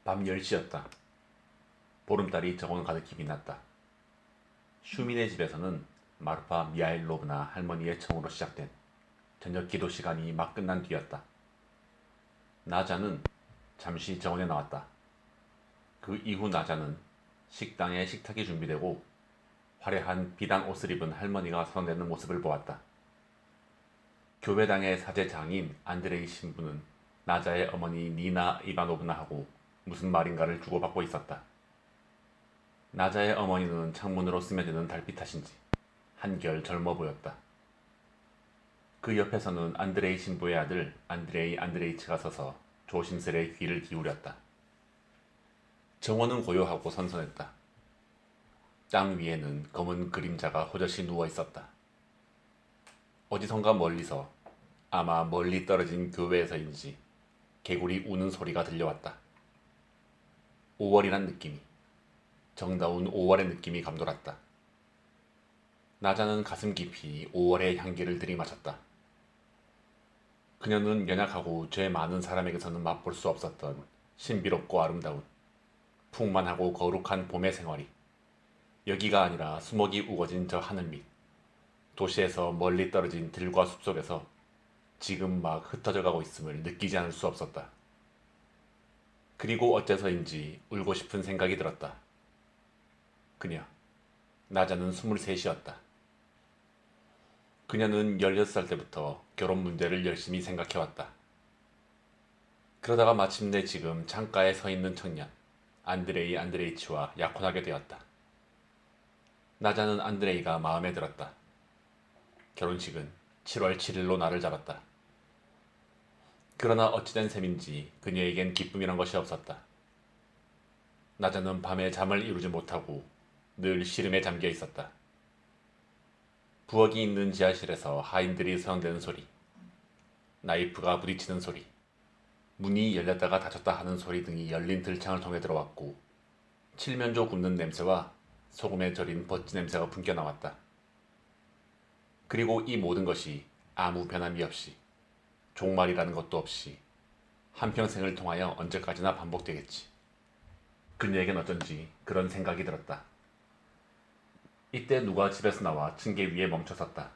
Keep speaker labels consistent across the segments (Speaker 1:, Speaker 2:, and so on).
Speaker 1: 밤 10시였다. 보름달이 정원 가득히 빛났다. 슈민의 집에서는 마르파 미하일로브나 할머니의 청으로 시작된 저녁 기도 시간이 막 끝난 뒤였다. 나자는 잠시 정원에 나왔다. 그 이후 나자는 식당에 식탁이 준비되고 화려한 비단 옷을 입은 할머니가 선대는 모습을 보았다. 교회당의 사제장인 안드레이 신부는 나자의 어머니 니나 이바노브나하고 무슨 말인가를 주고받고 있었다. 나자의 어머니는 창문으로 스며드는 달빛 탓인지 한결 젊어 보였다. 그 옆에서는 안드레이 신부의 아들 안드레이 안드레이치가 서서 조심스레 귀를 기울였다. 정원은 고요하고 선선했다. 땅 위에는 검은 그림자가 호젓이 누워 있었다. 어디선가 멀리서, 아마 멀리 떨어진 교회에서인지 개구리 우는 소리가 들려왔다. 5월이란 느낌이, 정다운 5월의 느낌이 감돌았다. 나자는 가슴 깊이 5월의 향기를 들이마셨다. 그녀는 연약하고 죄 많은 사람에게서는 맛볼 수 없었던 신비롭고 아름다운 풍만하고 거룩한 봄의 생활이 여기가 아니라 수목이 우거진 저 하늘 밑 도시에서 멀리 떨어진 들과 숲속에서 지금 막 흩어져 가고 있음을 느끼지 않을 수 없었다. 그리고 어째서인지 울고 싶은 생각이 들었다. 그녀, 나자는 23이었다. 그녀는 16살 때부터 결혼 문제를 열심히 생각해왔다. 그러다가 마침내 지금 창가에 서 있는 청년, 안드레이 안드레이치와 약혼하게 되었다. 나자는 안드레이가 마음에 들었다. 결혼식은 7월 7일로 날을 잡았다. 그러나 어찌된 셈인지 그녀에겐 기쁨이란 것이 없었다. 나자는 밤에 잠을 이루지 못하고 늘 시름에 잠겨 있었다. 부엌이 있는 지하실에서 하인들이 소용되는 소리, 나이프가 부딪히는 소리, 문이 열렸다가 닫혔다 하는 소리 등이 열린 들창을 통해 들어왔고 칠면조 굽는 냄새와 소금에 절인 버찌 냄새가 풍겨 나왔다. 그리고 이 모든 것이 아무 변함이 없이 종말이라는 것도 없이 한평생을 통하여 언제까지나 반복되겠지. 그녀에겐 어쩐지 그런 생각이 들었다. 이때 누가 집에서 나와 층계 위에 멈춰섰다.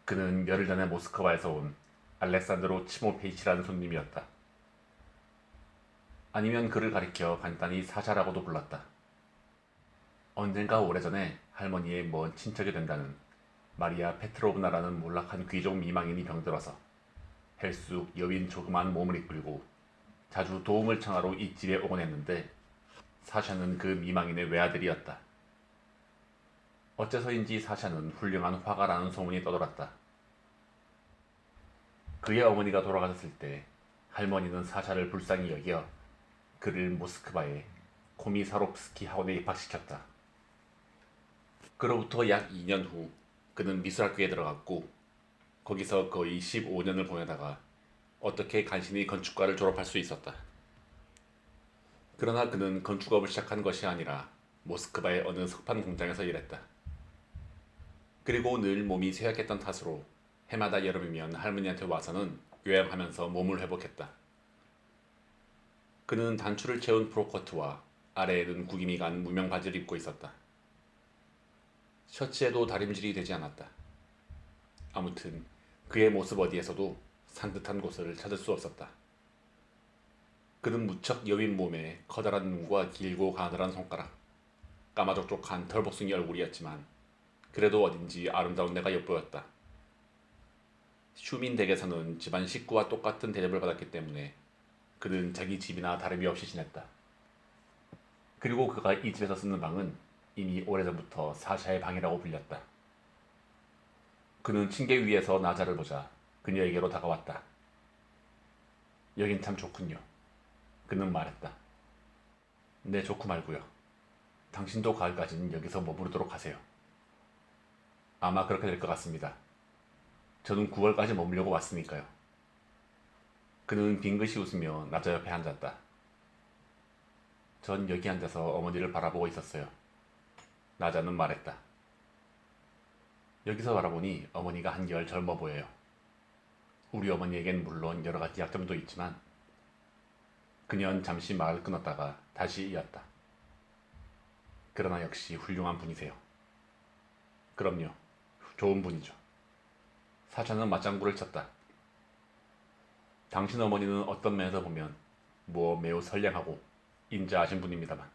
Speaker 1: 그는 열흘 전에 모스크바에서 온 알렉산드로 치모페이치라는 손님이었다. 아니면 그를 가리켜 간단히 사샤라고도 불렀다. 언젠가 오래전에 할머니의 먼 친척이 된다는 마리아 페트로브나라는 몰락한 귀족 미망인이 병들어서 헬쑥 여윈 조그만 몸을 이끌고 자주 도움을 청하러 이 집에 오곤 했는데 사샤는 그 미망인의 외아들이었다. 어째서인지 사샤는 훌륭한 화가라는 소문이 떠돌았다. 그의 어머니가 돌아가셨을 때 할머니는 사샤를 불쌍히 여겨 그를 모스크바의 코미사롭스키 학원에 입학시켰다. 그로부터 약 2년 후 그는 미술학교에 들어갔고 거기서 거의 15년을 보내다가 어떻게 간신히 건축과를 졸업할 수 있었다. 그러나 그는 건축업을 시작한 것이 아니라 모스크바의 어느 석판 공장에서 일했다. 그리고 늘 몸이 쇠약했던 탓으로 해마다 여름이면 할머니한테 와서는 요양하면서 몸을 회복했다. 그는 단추를 채운 프로커트와 아래에는 구김이 간 무명 바지를 입고 있었다. 셔츠에도 다림질이 되지 않았다. 아무튼 그의 모습 어디에서도 산뜻한 곳을 찾을 수 없었다. 그는 무척 여윈 몸에 커다란 눈과 길고 가느란 손가락, 까마족족한 털복숭이 얼굴이었지만 그래도 어딘지 아름다운 데가 엿보였다. 슈민 댁에서는 집안 식구와 똑같은 대접을 받았기 때문에 그는 자기 집이나 다름이 없이 지냈다. 그리고 그가 이 집에서 쓰는 방은 이미 오래전부터 사샤의 방이라고 불렸다. 그는 층계 위에서 나자를 보자 그녀에게로 다가왔다. 여긴 참 좋군요. 그는 말했다. 네, 좋고 말고요. 당신도 가을까지는 여기서 머무르도록 하세요. 아마 그렇게 될 것 같습니다. 저는 9월까지 머물려고 왔으니까요. 그는 빙긋이 웃으며 나자 옆에 앉았다. 전 여기 앉아서 어머니를 바라보고 있었어요. 나자는 말했다. 여기서 바라보니 어머니가 한결 젊어 보여요. 우리 어머니에겐 물론 여러 가지 약점도 있지만 그녀는 잠시 말을 끊었다가 다시 이었다. 그러나 역시 훌륭한 분이세요. 그럼요. 좋은 분이죠. 사샤는 맞장구를 쳤다. 당신 어머니는 어떤 면에서 보면 매우 선량하고 인자하신 분입니다만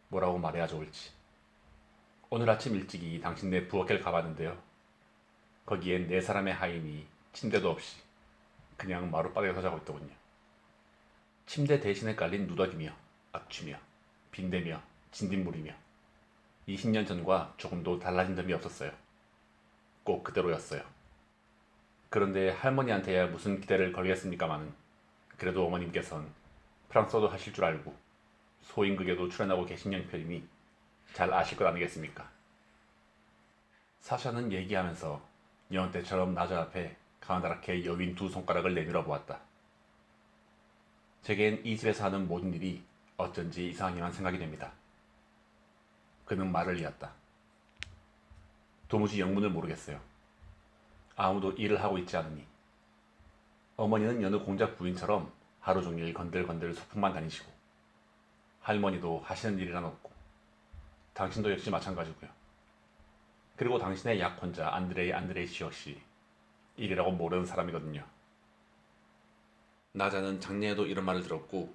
Speaker 1: 뭐라고 말해야 좋을지. 오늘 아침 일찍이 당신네 부엌을 가봤는데요. 거기엔 네 사람의 하인이 침대도 없이 그냥 마룻바닥에서 자고 있더군요. 침대 대신에 깔린 누더기며 악취며 빈대며 진딧물이며 20년 전과 조금도 달라진 점이 없었어요. 꼭 그대로였어요. 그런데 할머니한테야 무슨 기대를 걸겠습니까마는 그래도 어머님께선 프랑스어도 하실 줄 알고 소인극에도 출연하고 계신 형편이니 잘 아실 것 아니겠습니까? 사샤는 얘기하면서 여느 때처럼 나저 앞에 가느다랗게 여윈 두 손가락을 내밀어 보았다. 제겐 이 집에서 하는 모든 일이 어쩐지 이상하게만 생각이 됩니다. 그는 말을 이었다. 도무지 영문을 모르겠어요. 아무도 일을 하고 있지 않으니. 어머니는 여느 공작 부인처럼 하루 종일 건들건들 소풍만 다니시고 할머니도 하시는 일이란 없고 당신도 역시 마찬가지고요. 그리고 당신의 약혼자 안드레이 안드레이치 역시 일이라고 모르는 사람이거든요. 나자는 작년에도 이런 말을 들었고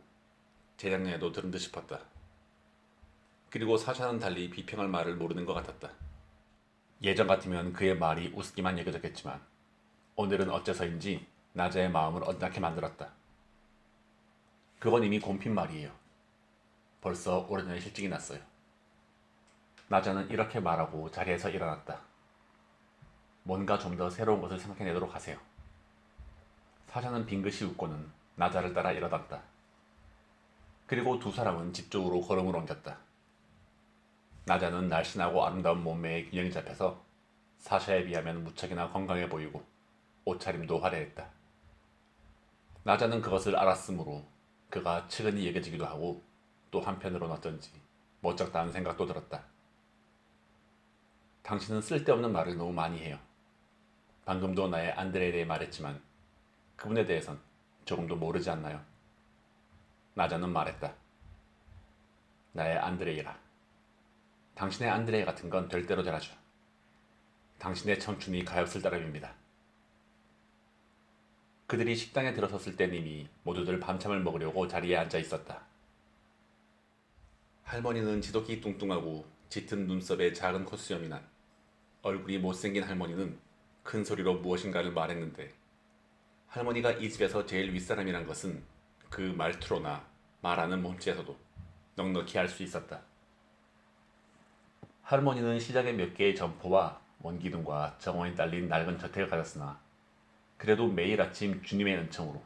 Speaker 1: 재작년에도 들은 듯 싶었다. 그리고 사샤는 달리 비평할 말을 모르는 것 같았다. 예전 같으면 그의 말이 우습기만 여겨졌겠지만 오늘은 어째서인지 나자의 마음을 언짢게 만들었다. 그건 이미 곰핀 말이에요. 벌써 오래전에 실직이 났어요. 나자는 이렇게 말하고 자리에서 일어났다. 뭔가 좀 더 새로운 것을 생각해내도록 하세요. 사샤는 빙긋이 웃고는 나자를 따라 일어났다. 그리고 두 사람은 집 쪽으로 걸음을 옮겼다. 나자는 날씬하고 아름다운 몸매의 균형이 잡혀서 사샤에 비하면 무척이나 건강해 보이고 옷차림도 화려했다. 나자는 그것을 알았으므로 그가 측은히 여겨지기도 하고 또 한편으로는 어쩐지 멋쩍다는 생각도 들었다. 당신은 쓸데없는 말을 너무 많이 해요. 방금도 나의 안드레에 대해 말했지만 그분에 대해선 조금도 모르지 않나요? 나자는 말했다. 나의 안드레이라. 당신의 안드레이 같은 건 될 대로 되라죠. 당신의 청춘이 가엾을 따름입니다. 그들이 식당에 들어섰을 땐 이미 모두들 밤참을 먹으려고 자리에 앉아 있었다. 할머니는 지독히 뚱뚱하고 짙은 눈썹에 작은 콧수염이 난 얼굴이 못생긴 할머니는 큰 소리로 무엇인가를 말했는데 할머니가 이 집에서 제일 윗사람이란 것은 그 말투로나 말하는 몸짓에서도 넉넉히 알 수 있었다. 할머니는 시장에 몇 개의 점포와 원기둥과 정원이 딸린 낡은 저택을 가졌으나 그래도 매일 아침 주님의 은총으로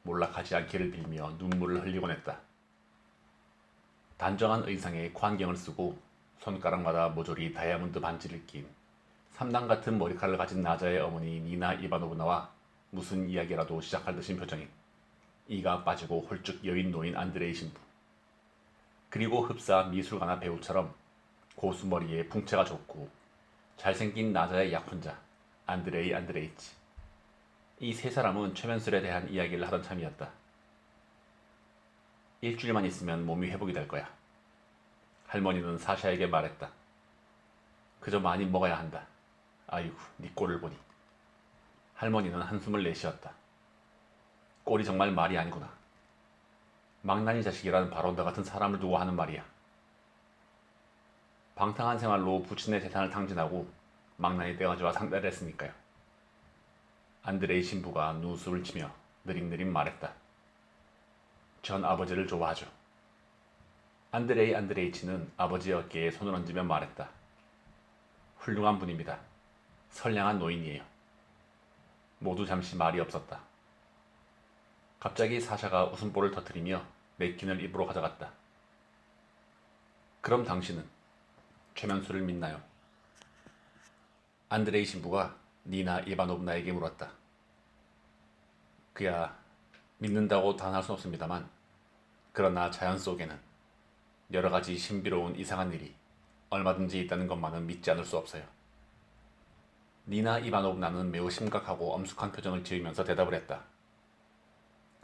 Speaker 1: 몰락하지 않기를 빌며 눈물을 흘리곤 했다. 단정한 의상에 관경을 쓰고 손가락마다 모조리 다이아몬드 반지를 낀 삼단 같은 머리칼을 가진 나자의 어머니 니나 이바노브나와 무슨 이야기라도 시작할 듯인 표정인 이가 빠지고 홀쭉 여인 노인 안드레이 신부 그리고 흡사 미술가나 배우처럼 고수머리에 풍채가 좋고 잘생긴 나자의 약혼자 안드레이 안드레이치 이 세 사람은 최면술에 대한 이야기를 하던 참이었다. 일주일만 있으면 몸이 회복이 될 거야. 할머니는 사샤에게 말했다. 그저 많이 먹어야 한다. 아이고, 네 꼴을 보니. 할머니는 한숨을 내쉬었다. 꼴이 정말 말이 아니구나. 망나니 자식이란 바로 너 같은 사람을 두고 하는 말이야. 방탕한 생활로 부친의 재산을 탕진하고 망나니 떼가지와 상대를 했으니까요. 안드레이 신부가 눈웃음을 치며 느릿느릿 말했다. 전 아버지를 좋아하죠. 안드레이 안드레이치는 아버지의 어깨에 손을 얹으며 말했다. 훌륭한 분입니다. 선량한 노인이에요. 모두 잠시 말이 없었다. 갑자기 사샤가 웃음보를 터뜨리며 냅킨을 입으로 가져갔다. 그럼 당신은 최면수를 믿나요? 안드레이 신부가 니나 이바노브나에게 물었다. 그야 믿는다고 단할 수 없습니다만 그러나 자연 속에는 여러 가지 신비로운 이상한 일이 얼마든지 있다는 것만은 믿지 않을 수 없어요. 니나 이바노브나는 매우 심각하고 엄숙한 표정을 지으면서 대답을 했다.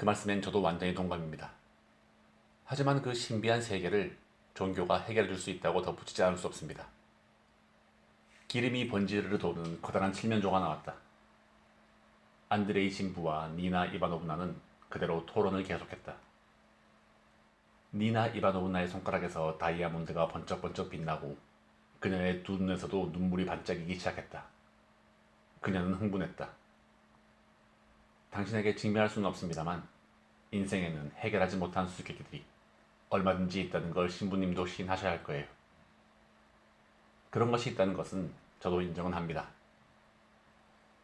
Speaker 1: 그 말씀엔 저도 완전히 동감입니다. 하지만 그 신비한 세계를 종교가 해결해 줄 수 있다고 덧붙이지 않을 수 없습니다. 기름이 번지르르 도는 커다란 칠면조가 나왔다. 안드레이 신부와 니나 이바노브나는 그대로 토론을 계속했다. 니나 이바노브나의 손가락에서 다이아몬드가 번쩍번쩍 빛나고 그녀의 두 눈에서도 눈물이 반짝이기 시작했다. 그녀는 흥분했다. 당신에게 증명할 수는 없습니다만 인생에는 해결하지 못한 수수께끼들이 얼마든지 있다는 걸 신부님도 시인하셔야 할 거예요. 그런 것이 있다는 것은 저도 인정은 합니다.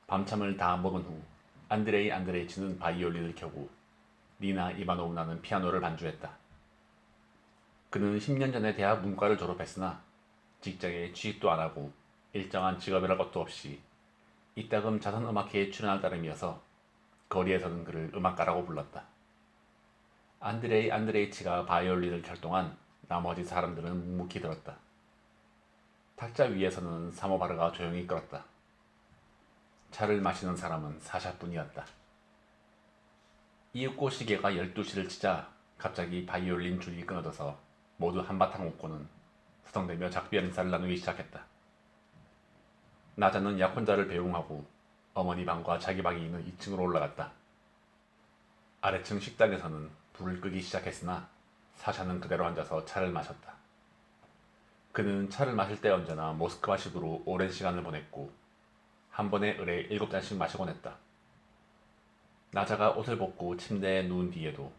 Speaker 1: 밤참을 다 먹은 후 안드레이 안드레이치는 바이올린을 켜고 니나 이바노브나는 피아노를 반주했다. 그는 10년 전에 대학 문과를 졸업했으나 직장에 취직도 안 하고 일정한 직업이랄 것도 없이 이따금 자선음악회에 출연할 따름이어서 거리에서는 그를 음악가라고 불렀다. 안드레이 안드레이치가 바이올린을 켤 동안 나머지 사람들은 묵묵히 들었다. 탁자 위에서는 사모바르가 조용히 끓었다. 차를 마시는 사람은 사샤뿐이었다. 이윽고 시계가 12시를 치자 갑자기 바이올린 줄이 끊어져서 모두 한바탕 웃고는 수성대며 작별 인사를 나누기 시작했다. 나자는 약혼자를 배웅하고 어머니 방과 자기 방이 있는 2층으로 올라갔다. 아래층 식당에서는 불을 끄기 시작했으나 사샤는 그대로 앉아서 차를 마셨다. 그는 차를 마실 때 언제나 모스크바식으로 오랜 시간을 보냈고 한 번에 을에 7잔씩 마시곤 했다. 나자가 옷을 벗고 침대에 누운 뒤에도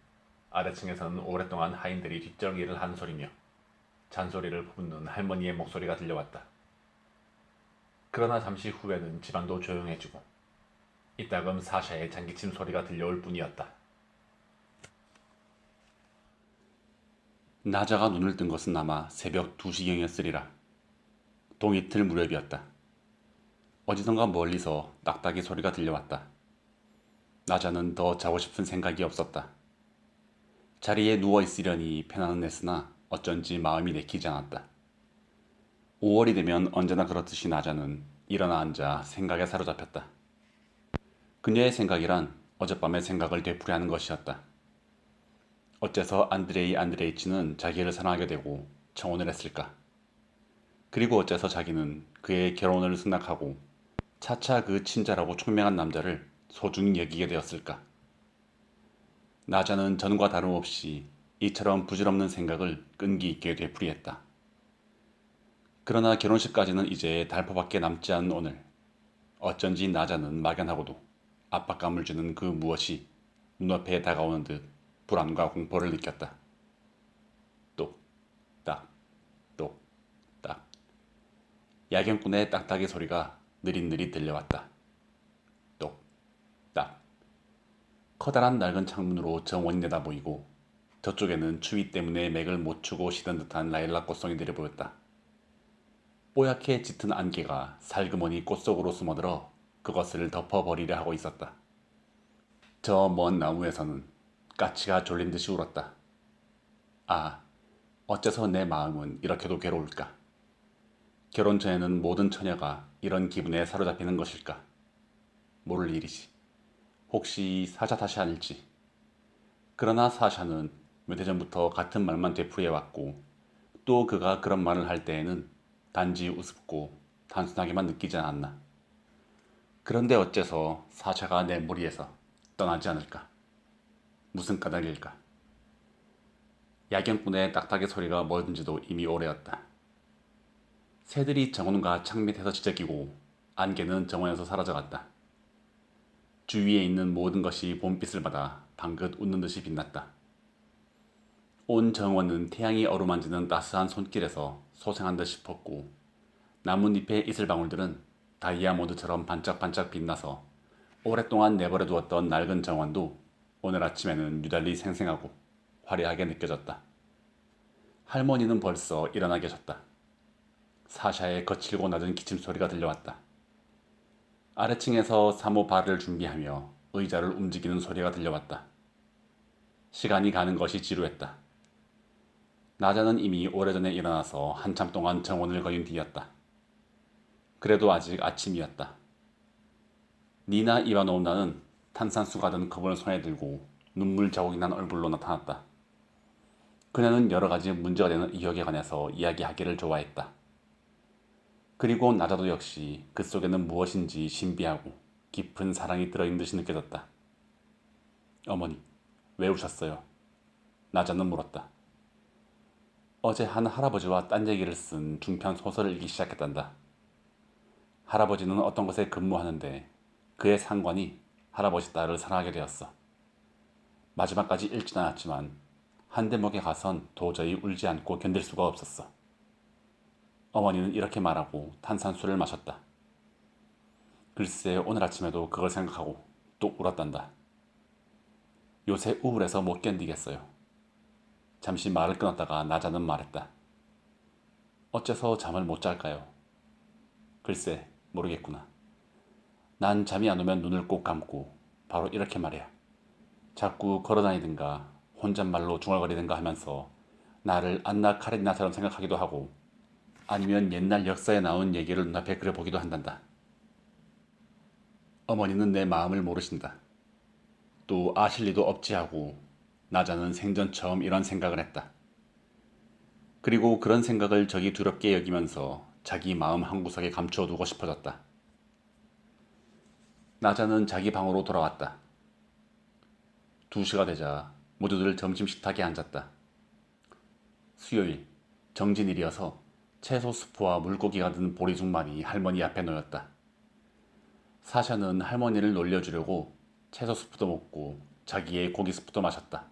Speaker 1: 아래층에서는 오랫동안 하인들이 뒷정리를 하는 소리며 잔소리를 품는 할머니의 목소리가 들려왔다. 그러나 잠시 후에는 집안도 조용해지고 이따금 사샤의 장기침 소리가 들려올 뿐이었다. 나자가 눈을 뜬 것은 아마 새벽 2시경이었으리라. 동이틀 무렵이었다. 어디선가 멀리서 낙따기 소리가 들려왔다. 나자는 더 자고 싶은 생각이 없었다. 자리에 누워있으려니 편안은 했으나 어쩐지 마음이 내키지 않았다. 5월이 되면 언제나 그렇듯이 나자는 일어나 앉아 생각에 사로잡혔다. 그녀의 생각이란 어젯밤의 생각을 되풀이하는 것이었다. 어째서 안드레이 안드레이치는 자기를 사랑하게 되고 청혼을 했을까? 그리고 어째서 자기는 그의 결혼을 승낙하고 차차 그 친절하고 총명한 남자를 소중히 여기게 되었을까? 나자는 전과 다름없이 이처럼 부질없는 생각을 끈기 있게 되풀이했다. 그러나 결혼식까지는 이제 달포밖에 남지 않은 오늘, 어쩐지 나자는 막연하고도 압박감을 주는 그 무엇이 눈앞에 다가오는 듯 불안과 공포를 느꼈다. 똑딱 똑딱 야경꾼의 딱딱이 소리가 느릿느릿 들려왔다. 똑딱 커다란 낡은 창문으로 정원이 내다보이고 저쪽에는 추위 때문에 맥을 못 추고 쉬던 듯한 라일락 꽃송이 내려보였다. 뽀얗게 짙은 안개가 살그머니 꽃 속으로 숨어들어 그것을 덮어버리려 하고 있었다. 저 먼 나무에서는 까치가 졸린 듯이 울었다. 아, 어째서 내 마음은 이렇게도 괴로울까? 결혼 전에는 모든 처녀가 이런 기분에 사로잡히는 것일까? 모를 일이지. 혹시 사샤 탓이 아닐지. 그러나 사샤는 몇 해 전부터 같은 말만 되풀이해왔고 또 그가 그런 말을 할 때에는 단지 우습고 단순하게만 느끼지 않았나. 그런데 어째서 사샤가 내 머리에서 떠나지 않을까? 무슨 까닭일까? 야경꾼의 딱딱이 소리가 뭐든지도 이미 오래였다. 새들이 정원과 창 밑에서 지저귀고 안개는 정원에서 사라져갔다. 주위에 있는 모든 것이 봄빛을 받아 방긋 웃는 듯이 빛났다. 온 정원은 태양이 어루만지는 따스한 손길에서 소생한 듯 싶었고 나뭇잎의 이슬방울들은 다이아몬드처럼 반짝반짝 빛나서 오랫동안 내버려 두었던 낡은 정원도 오늘 아침에는 유달리 생생하고 화려하게 느껴졌다. 할머니는 벌써 일어나 계셨다. 사샤의 거칠고 낮은 기침소리가 들려왔다. 아래층에서 사모바를 준비하며 의자를 움직이는 소리가 들려왔다. 시간이 가는 것이 지루했다. 나자는 이미 오래전에 일어나서 한참 동안 정원을 거인 뒤였다. 그래도 아직 아침이었다. 니나 이바노브나는 탄산수가 든 컵을 손에 들고 눈물 자국이 난 얼굴로 나타났다. 그녀는 여러 가지 문제가 되는 의혹에 관해서 이야기하기를 좋아했다. 그리고 나자도 역시 그 속에는 무엇인지 신비하고 깊은 사랑이 들어있는 듯이 느껴졌다. 어머니, 왜 우셨어요? 나자는 물었다. 어제 한 할아버지와 딴 얘기를 쓴 중편 소설을 읽기 시작했단다. 할아버지는 어떤 곳에 근무하는데 그의 상관이 할아버지 딸을 사랑하게 되었어. 마지막까지 읽진 않았지만 한 대목에 가선 도저히 울지 않고 견딜 수가 없었어. 어머니는 이렇게 말하고 탄산수를 마셨다. 글쎄 오늘 아침에도 그걸 생각하고 또 울었단다. 요새 우울해서 못 견디겠어요. 잠시 말을 끊었다가 나자는 말했다. 어째서 잠을 못 잘까요? 글쎄 모르겠구나. 난 잠이 안 오면 눈을 꼭 감고 바로 이렇게 말이야. 자꾸 걸어다니든가 혼잣말로 중얼거리든가 하면서 나를 안나 카레리나처럼 생각하기도 하고 아니면 옛날 역사에 나온 얘기를 눈앞에 그려보기도 한단다. 어머니는 내 마음을 모르신다. 또 아실 리도 없지 하고 나자는 생전 처음 이런 생각을 했다. 그리고 그런 생각을 적이 두렵게 여기면서 자기 마음 한구석에 감춰두고 싶어졌다. 나자는 자기 방으로 돌아왔다. 2시가 되자 모두들 점심 식탁에 앉았다. 수요일, 정진일이어서 채소 수프와 물고기가 든 보리죽만이 할머니 앞에 놓였다. 사샤는 할머니를 놀려주려고 채소 수프도 먹고 자기의 고기 수프도 마셨다.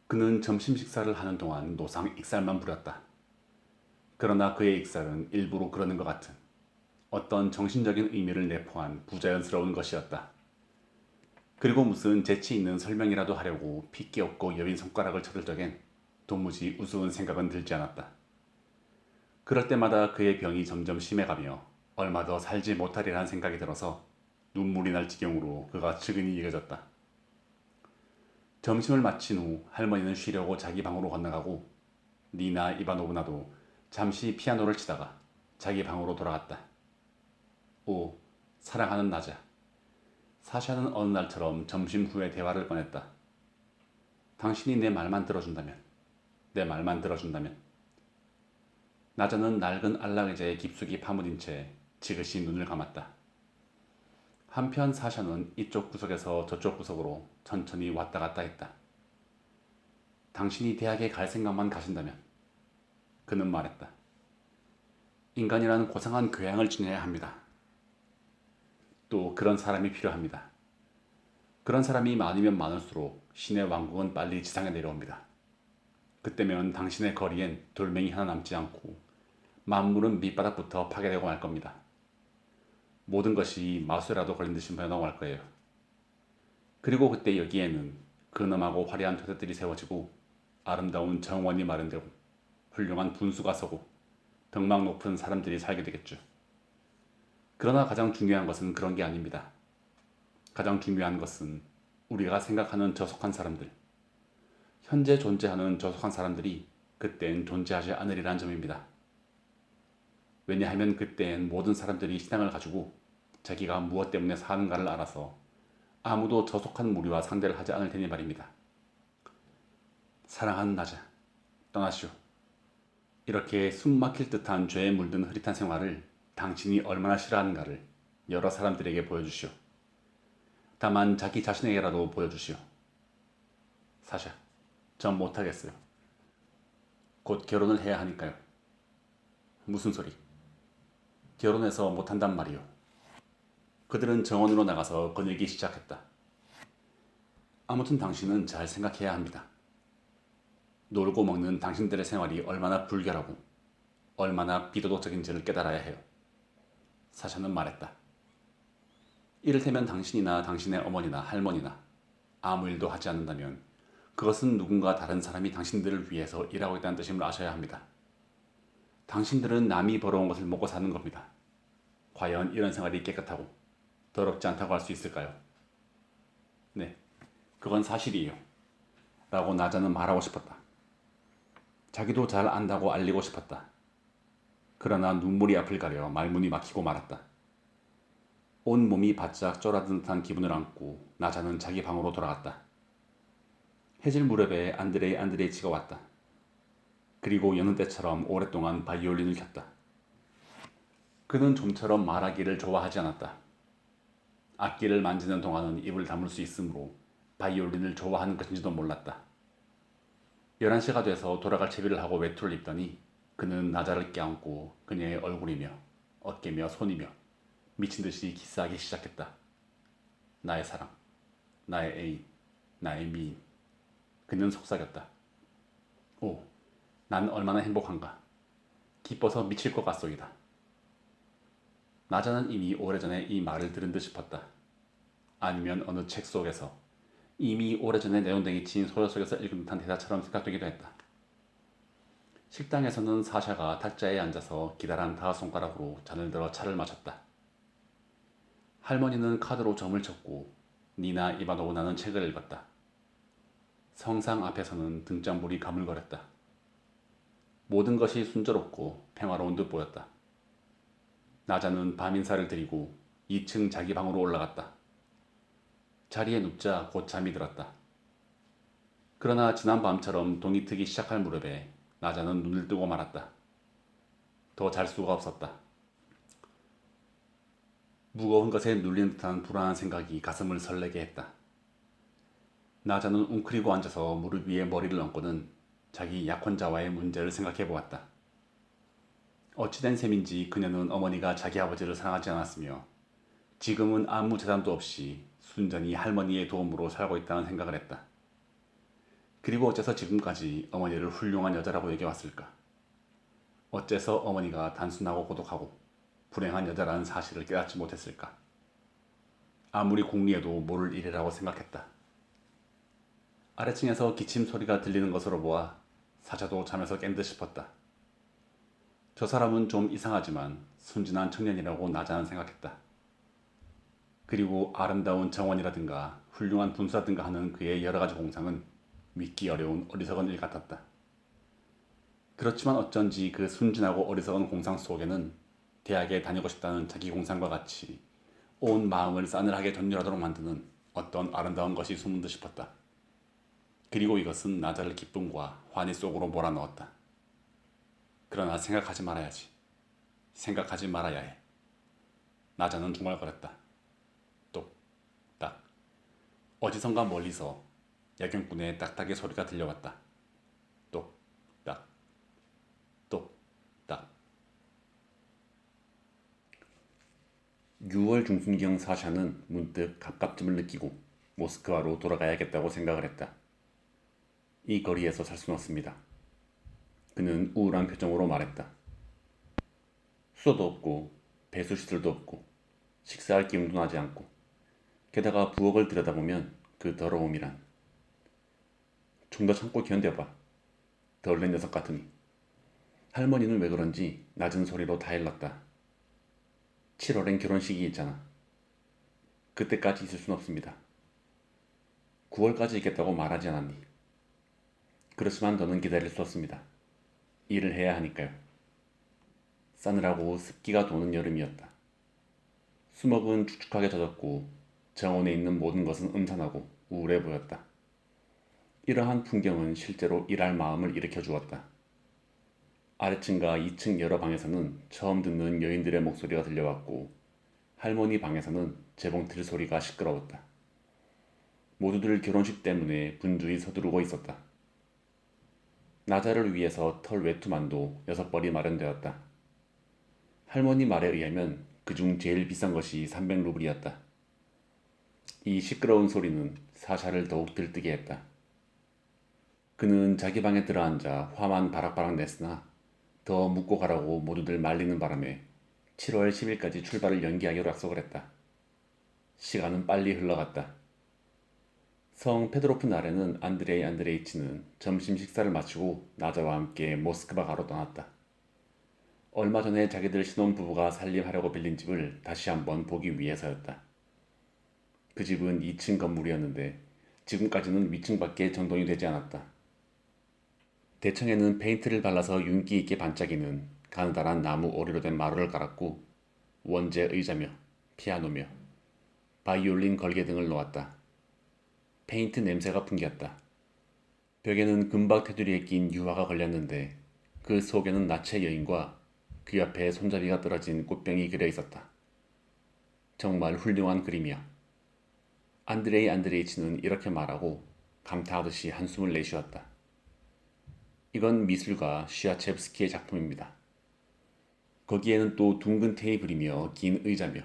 Speaker 1: 그는 점심 식사를 하는 동안 노상 익살만 부렸다. 그러나 그의 익살은 일부러 그러는 것 같은 어떤 정신적인 의미를 내포한 부자연스러운 것이었다. 그리고 무슨 재치 있는 설명이라도 하려고 핏기 없고 여린 손가락을 쳐들 적엔 도무지 우스운 생각은 들지 않았다. 그럴 때마다 그의 병이 점점 심해가며 얼마 더 살지 못하리라는 생각이 들어서 눈물이 날 지경으로 그가 측은히 여겨졌다. 점심을 마친 후 할머니는 쉬려고 자기 방으로 건너가고 니나 이바노브나도 잠시 피아노를 치다가 자기 방으로 돌아갔다. 오, 사랑하는 나자. 사샤는 어느 날처럼 점심 후에 대화를 꺼냈다. 당신이 내 말만 들어준다면, 내 말만 들어준다면. 나자는 낡은 안락의자에 깊숙이 파묻힌 채 지그시 눈을 감았다. 한편 사샤는 이쪽 구석에서 저쪽 구석으로 천천히 왔다 갔다 했다. 당신이 대학에 갈 생각만 가신다면, 그는 말했다. 인간이란 고상한 교양을 지녀야 합니다. 또 그런 사람이 필요합니다. 그런 사람이 많으면 많을수록 신의 왕국은 빨리 지상에 내려옵니다. 그때면 당신의 거리엔 돌멩이 하나 남지 않고 만물은 밑바닥부터 파괴되고 말 겁니다. 모든 것이 마술에라도 걸린 듯이 변화할 거예요. 그리고 그때 여기에는 근엄하고 화려한 토대들이 세워지고 아름다운 정원이 마련되고 훌륭한 분수가 서고 덕망 높은 사람들이 살게 되겠죠. 그러나 가장 중요한 것은 그런 게 아닙니다. 가장 중요한 것은 우리가 생각하는 저속한 사람들, 현재 존재하는 저속한 사람들이 그땐 존재하지 않으리란 점입니다. 왜냐하면 그땐 모든 사람들이 신앙을 가지고 자기가 무엇 때문에 사는가를 알아서 아무도 저속한 무리와 상대를 하지 않을 테니 말입니다. 사랑하는 나자, 떠나시오. 이렇게 숨 막힐 듯한 죄에 물든 흐릿한 생활을 당신이 얼마나 싫어하는가를 여러 사람들에게 보여주시오. 다만 자기 자신에게라도 보여주시오. 사샤, 전 못하겠어요. 곧 결혼을 해야 하니까요. 무슨 소리? 결혼해서 못한단 말이오. 그들은 정원으로 나가서 거닐기 시작했다. 아무튼 당신은 잘 생각해야 합니다. 놀고 먹는 당신들의 생활이 얼마나 불결하고 얼마나 비도덕적인지를 깨달아야 해요. 사샤는 말했다. 이를테면 당신이나 당신의 어머니나 할머니나 아무 일도 하지 않는다면 그것은 누군가 다른 사람이 당신들을 위해서 일하고 있다는 뜻임을 아셔야 합니다. 당신들은 남이 벌어온 것을 먹고 사는 겁니다. 과연 이런 생활이 깨끗하고 더럽지 않다고 할 수 있을까요? 네, 그건 사실이에요. 라고 나자는 말하고 싶었다. 자기도 잘 안다고 알리고 싶었다. 그러나 눈물이 앞을 가려 말문이 막히고 말았다. 온 몸이 바짝 쫄아든 듯한 기분을 안고 나자는 자기 방으로 돌아갔다.
Speaker 2: 해질 무렵에 안드레이 안드레이치가 왔다. 그리고 여느 때처럼 오랫동안 바이올린을 켰다. 그는 좀처럼 말하기를 좋아하지 않았다. 악기를 만지는 동안은 입을 다물 수 있으므로 바이올린을 좋아하는 것인지도 몰랐다. 11시가 돼서 돌아갈 채비를 하고 외투를 입더니 그는 나자를 껴안고 그녀의 얼굴이며 어깨며 손이며 미친 듯이 키스하기 시작했다. 나의 사랑, 나의 애인, 나의 미인. 그는 속삭였다. 오, 난 얼마나 행복한가. 기뻐서 미칠 것 같소이다. 나자는 이미 오래전에 이 말을 들은 듯 싶었다. 아니면 어느 책 속에서 이미 오래전에 내용댕이 친 소설 속에서 읽은 듯한 대사처럼 생각되기도 했다. 식당에서는 사샤가 탁자에 앉아서 기다란 다섯 손가락으로 잔을 들어 차를 마셨다. 할머니는 카드로 점을 쳤고 니나 이바노브나는 책을 읽었다. 성상 앞에서는 등잔불이 가물거렸다. 모든 것이 순조롭고 평화로운 듯 보였다. 나자는 밤인사를 드리고 2층 자기 방으로 올라갔다. 자리에 눕자 곧 잠이 들었다. 그러나 지난 밤처럼 동이 트기 시작할 무렵에 나자는 눈을 뜨고 말았다. 더 잘 수가 없었다. 무거운 것에 눌린 듯한 불안한 생각이 가슴을 설레게 했다. 나자는 웅크리고 앉아서 무릎 위에 머리를 얹고는 자기 약혼자와의 문제를 생각해 보았다. 어찌된 셈인지 그녀는 어머니가 자기 아버지를 사랑하지 않았으며 지금은 아무 재산도 없이 순전히 할머니의 도움으로 살고 있다는 생각을 했다. 그리고 어째서 지금까지 어머니를 훌륭한 여자라고 여겨왔을까? 어째서 어머니가 단순하고 고독하고 불행한 여자라는 사실을 깨닫지 못했을까? 아무리 궁리해도 모를 일이라고 생각했다. 아래층에서 기침 소리가 들리는 것으로 보아 사자도 잠에서 깬 듯 싶었다. 저 사람은 좀 이상하지만 순진한 청년이라고 나자는 생각했다. 그리고 아름다운 정원이라든가 훌륭한 분수라든가 하는 그의 여러 가지 공상은 믿기 어려운 어리석은 일 같았다. 그렇지만 어쩐지 그 순진하고 어리석은 공상 속에는 대학에 다니고 싶다는 자기 공상과 같이 온 마음을 싸늘하게 전율하도록 만드는 어떤 아름다운 것이 숨은 듯 싶었다. 그리고 이것은 나자를 기쁨과 환희 속으로 몰아넣었다. 그러나 생각하지 말아야지. 생각하지 말아야 해. 나자는 중얼거렸다. 똑딱. 어디선가 멀리서 야경꾼의 딱딱이 소리가 들려왔다. 똑딱. 똑딱. 6월 중순경 사샤는 문득 갑갑짐을 느끼고 모스크바로 돌아가야겠다고 생각을 했다. 이 거리에서 살 수는 없습니다. 그는 우울한 표정으로 말했다. 수도도 없고 배수시설도 없고 식사할 기운도 나지 않고 게다가 부엌을 들여다보면 그 더러움이란 좀 더 참고 견뎌봐. 덜낸 녀석 같으니. 할머니는 왜 그런지 낮은 소리로 다 일렀다. 7월엔 결혼식이 있잖아. 그때까지 있을 순 없습니다. 9월까지 있겠다고 말하지 않았니? 그렇지만 너는 기다릴 수 없습니다. 일을 해야 하니까요. 싸늘하고 습기가 도는 여름이었다. 수목은 축축하게 젖었고 정원에 있는 모든 것은 음산하고 우울해 보였다. 이러한 풍경은 실제로 일할 마음을 일으켜 주었다. 아래층과 2층 여러 방에서는 처음 듣는 여인들의 목소리가 들려왔고 할머니 방에서는 재봉틀 소리가 시끄러웠다. 모두들 결혼식 때문에 분주히 서두르고 있었다. 나자를 위해서 털 외투만도 6벌이 마련되었다. 할머니 말에 의하면 그중 제일 비싼 것이 300루블이었다. 이 시끄러운 소리는 사샤를 더욱 들뜨게 했다. 그는 자기 방에 들어앉아 화만 바락바락 냈으나 더 묵고 가라고 모두들 말리는 바람에 7월 10일까지 출발을 연기하기로 약속을 했다. 시간은 빨리 흘러갔다. 성 페드로프 날에는 안드레이 안드레이치는 점심 식사를 마치고 나자와 함께 모스크바가로 떠났다. 얼마 전에 자기들 신혼부부가 살림하려고 빌린 집을 다시 한번 보기 위해서였다. 그 집은 2층 건물이었는데 지금까지는 위층밖에 전동이 되지 않았다. 대청에는 페인트를 발라서 윤기 있게 반짝이는 가느다란 나무 오리로 된 마루를 깔았고 원재 의자며 피아노며 바이올린 걸개 등을 놓았다. 페인트 냄새가 풍겼다. 벽에는 금박 테두리에 낀 유화가 걸렸는데 그 속에는 나체 여인과 그 옆에 손잡이가 떨어진 꽃병이 그려 있었다. 정말 훌륭한 그림이야. 안드레이 안드레이치는 이렇게 말하고 감탄하듯이 한숨을 내쉬었다. 이건 미술가 시아첵스키의 작품입니다. 거기에는 또 둥근 테이블이며 긴 의자며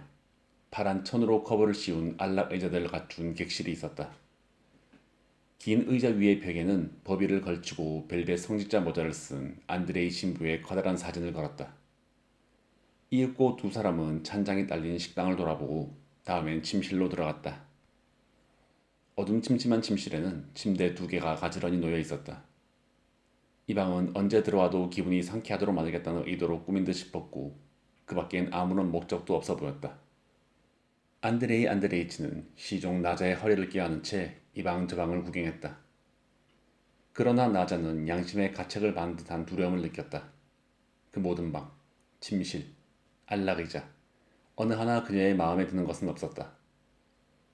Speaker 2: 파란 천으로 커버를 씌운 안락 의자들을 갖춘 객실이 있었다. 긴 의자 위의 벽에는 버비를 걸치고 벨벳 성직자 모자를 쓴 안드레이 신부의 커다란 사진을 걸었다. 이윽고 두 사람은 찬장이 딸린 식당을 돌아보고 다음엔 침실로 들어갔다. 어둠침침한 침실에는 침대 2개가 가지런히 놓여 있었다. 이 방은 언제 들어와도 기분이 상쾌하도록 만들겠다는 의도로 꾸민 듯 싶었고 그 밖엔 아무런 목적도 없어 보였다. 안드레이 안드레이치는 시종 나자의 허리를 껴안은 채 이 방 저 방을 구경했다. 그러나 나자는 양심의 가책을 받은 듯한 두려움을 느꼈다. 그 모든 방, 침실, 안락의자 어느 하나 그녀의 마음에 드는 것은 없었다.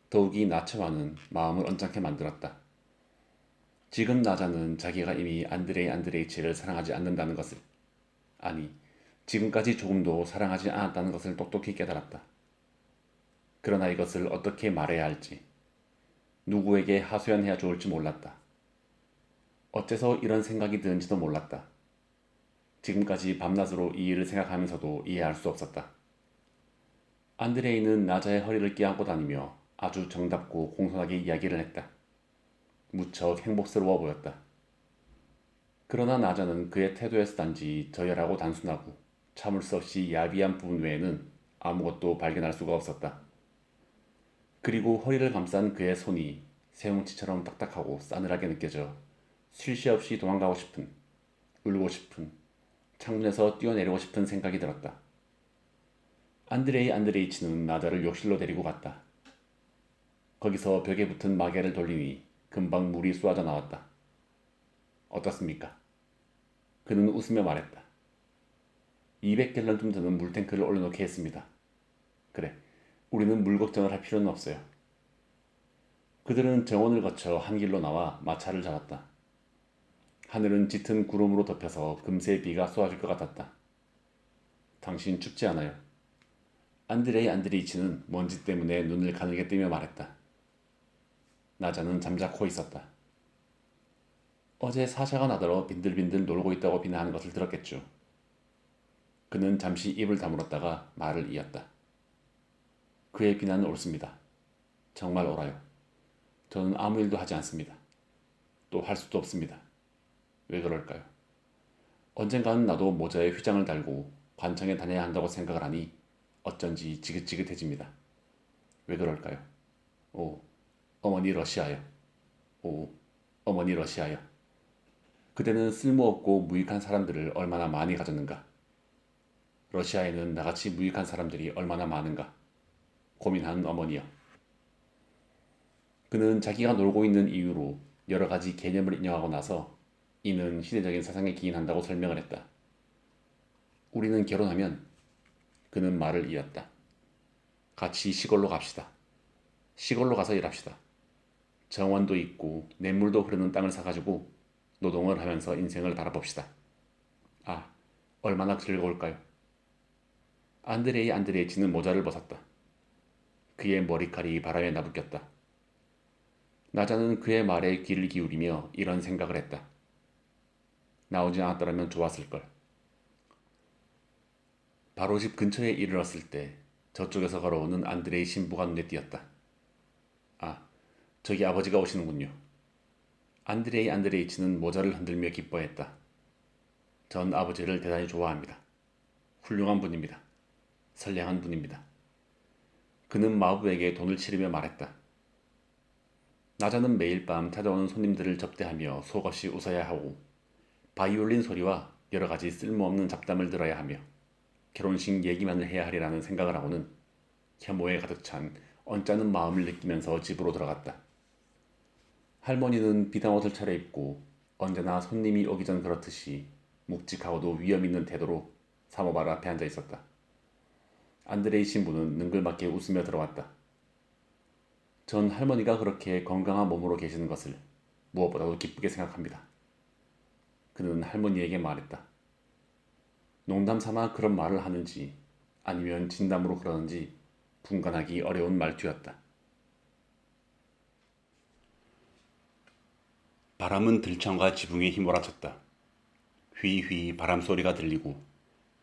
Speaker 2: 더욱이 나체와는 마음을 언짢게 만들었다. 지금 나자는 자기가 이미 안드레이 안드레이치를 사랑하지 않는다는 것을, 아니 지금까지 조금도 사랑하지 않았다는 것을 똑똑히 깨달았다. 그러나 이것을 어떻게 말해야 할지, 누구에게 하소연해야 좋을지 몰랐다. 어째서 이런 생각이 드는지도 몰랐다. 지금까지 밤낮으로 이 일을 생각하면서도 이해할 수 없었다. 안드레이는 나자의 허리를 끼안고 다니며 아주 정답고 공손하게 이야기를 했다. 무척 행복스러워 보였다. 그러나 나자는 그의 태도에서 단지 저열하고 단순하고 참을 수 없이 야비한 부분 외에는 아무것도 발견할 수가 없었다. 그리고 허리를 감싼 그의 손이 새웅치처럼 딱딱하고 싸늘하게 느껴져 쉴 새 없이 도망가고 싶은, 울고 싶은, 창문에서 뛰어내리고 싶은 생각이 들었다. 안드레이 안드레이치는 나자를 욕실로 데리고 갔다. 거기서 벽에 붙은 마개를 돌리니 금방 물이 쏟아져 나왔다. 어떻습니까? 그는 웃으며 말했다. 200갤런쯤 드는 물탱크를 올려놓게 했습니다. 그래, 우리는 물 걱정을 할 필요는 없어요. 그들은 정원을 거쳐 한 길로 나와 마차를 잡았다. 하늘은 짙은 구름으로 덮여서 금세 비가 쏟아질 것 같았다. 당신 춥지 않아요? 안드레이 안드레이치는 먼지 때문에 눈을 가늘게 뜨며 말했다. 나자는 잠자코 있었다. 어제 사샤가 나더러 빈들빈들 놀고 있다고 비난하는 것을 들었겠죠. 그는 잠시 입을 다물었다가 말을 이었다. 그의 비난은 옳습니다. 정말 옳아요. 저는 아무 일도 하지 않습니다. 또 할 수도 없습니다. 왜 그럴까요? 언젠가는 나도 모자에 휘장을 달고 관청에 다녀야 한다고 생각을 하니 어쩐지 지긋지긋해집니다. 왜 그럴까요? 오, 어머니 러시아요. 오, 어머니 러시아요. 그대는 쓸모없고 무익한 사람들을 얼마나 많이 가졌는가? 러시아에는 나같이 무익한 사람들이 얼마나 많은가? 고민하는 어머니요. 그는 자기가 놀고 있는 이유로 여러 가지 개념을 인용하고 나서 이는 시대적인 사상에 기인한다고 설명을 했다. 우리는 결혼하면 그는 말을 이었다. 같이 시골로 갑시다. 시골로 가서 일합시다. 정원도 있고 냇물도 흐르는 땅을 사가지고 노동을 하면서 인생을 바라봅시다. 아, 얼마나 즐거울까요? 안드레이 안드레이치는 모자를 벗었다. 그의 머리칼이 바람에 나부꼈다. 나자는 그의 말에 귀를 기울이며 이런 생각을 했다. 나오지 않았더라면 좋았을걸. 바로 집 근처에 이르렀을 때 저쪽에서 걸어오는 안드레이 신부가 눈에 띄었다. 아, 저기 아버지가 오시는군요. 안드레이 안드레이치는 모자를 흔들며 기뻐했다. 전 아버지를 대단히 좋아합니다. 훌륭한 분입니다. 선량한 분입니다. 그는 마부에게 돈을 치르며 말했다. 나자는 매일 밤 찾아오는 손님들을 접대하며 속없이 웃어야 하고 바이올린 소리와 여러 가지 쓸모없는 잡담을 들어야 하며 결혼식 얘기만을 해야 하리라는 생각을 하고는 혐오에 가득 찬 언짢은 마음을 느끼면서 집으로 들어갔다. 할머니는 비단 옷을 차려입고 언제나 손님이 오기 전 그렇듯이 묵직하고도 위험 있는 태도로 사모발 앞에 앉아 있었다. 안드레이 신부는 능글맞게 웃으며 들어왔다. 전 할머니가 그렇게 건강한 몸으로 계시는 것을, 무엇보다도 기쁘게 생각합니다. 그는 할머니에게 말했다. 농담 삼아 그런 말을 하는지 아니면 진담으로 그러는지 분간하기 어려운 말투였다. 바람은 들창과 지붕에 휘몰아쳤다. 휘휘 바람 소리가 들리고